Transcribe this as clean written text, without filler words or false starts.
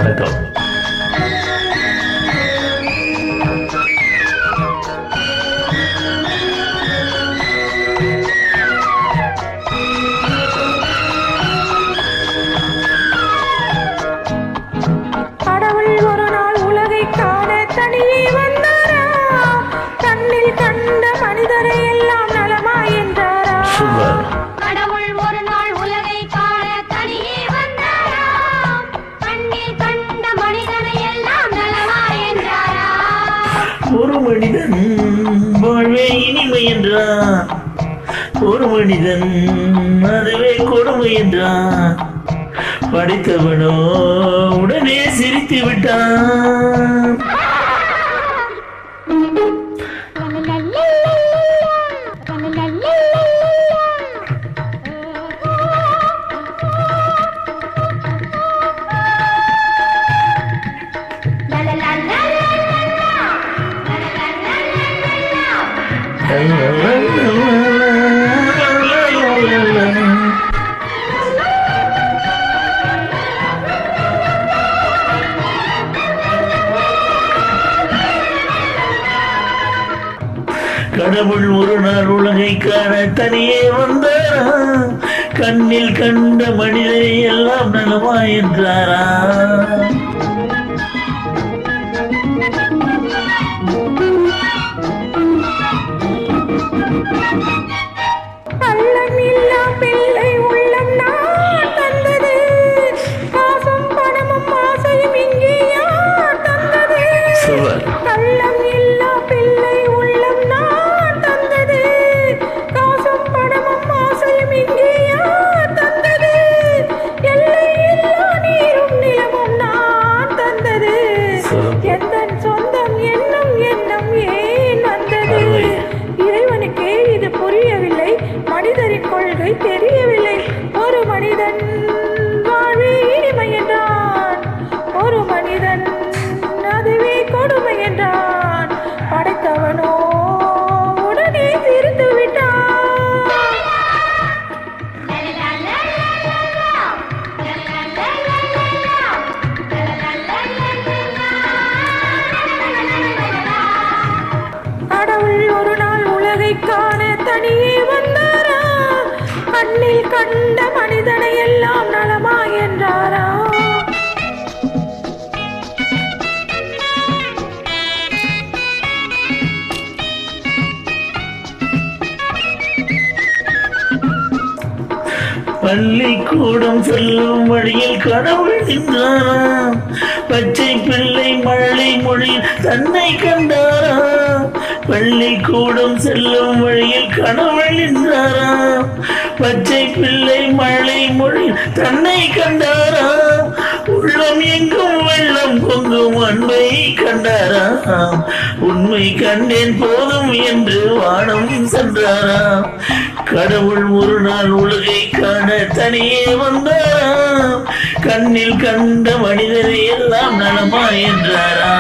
வணக்கம். கடவுள் ஒரு நாள் உலகை காண தனியே வந்தாரா, கண்ணில் கண்ட மனிதரை எல்லாம் நலமாய் என்றாரா. கடவுள் ஒரு நாள் உலகை காண தனியே வந்தாரா, கண்ணில் கண்ட மனிதரை எல்லாம் நலமாய் என்றாரா. ஒரு மனிதன் வாழ்வே இனிமை என்றான், ஒரு மனிதன் அதுவே கொடுமை என்றான். படித்தவனோ உடனே சிரித்து விட்டான். கடவுள் ஒரு நாள் உலகை காண தனியே வந்தாரா, கண்ணில் கண்ட மனிதரை எல்லாம் நலமா என்றாரா. கொள்கை தெரியவில்லை. ஒரு மனிதன் வாழ்வே இனிமை என்றான், ஒரு மனிதன் அதுவே கொடுமை என்றான். படைத்தவனோ உடனே சிரித்து விட்டான். கடவுள் ஒரு நாள் உலகை காண தனியே வந்தாரா, கண்ணில் கண்ட மனிதனை எல்லாம் நலமா என்றாரா. பள்ளிக்கூடம் செல்லும் வழியில் கடவுள் நின்றாராம், பச்சை பிள்ளை மழலை மொழி தன்னை கண்டாரா. பள்ளிக்கூடம் செல்லும் வழியில் கடவுள் நின்றாராம், பச்சை பிள்ளை மழலை மொழி தன்னை கண்டாரா. உள்ளம் எங்கும் வெள்ளம் பொங்கும் அன்பை கண்டாராம், உண்மை கண்டேன் போதும் என்று வானம் சென்றாராம். கடவுள் ஒரு நாள் உலகை காண தனியே வந்தாராம், கண்ணில் கண்ட மனிதரை எல்லாம் நலமா என்றாரா.